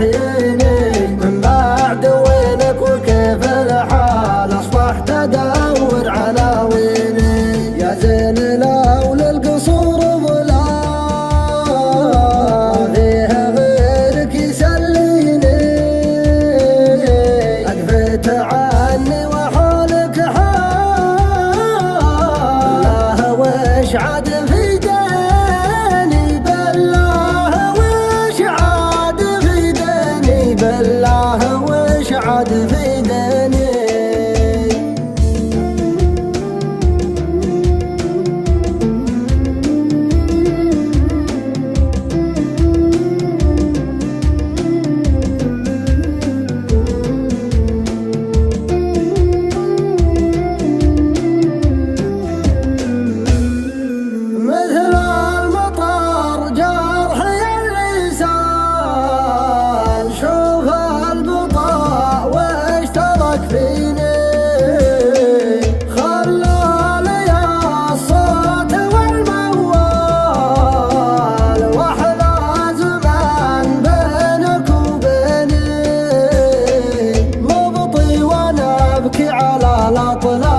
تحييني من بعد وينك وكيف الحال أصبحت أدور على ويني يا زين لو للقصور ظلام فيها غيرك يسليني أقفت عني وحولك حال الله وش عاد في ديني بالله وش عاد في ديني بالله وش عاد في ديني على الأطلال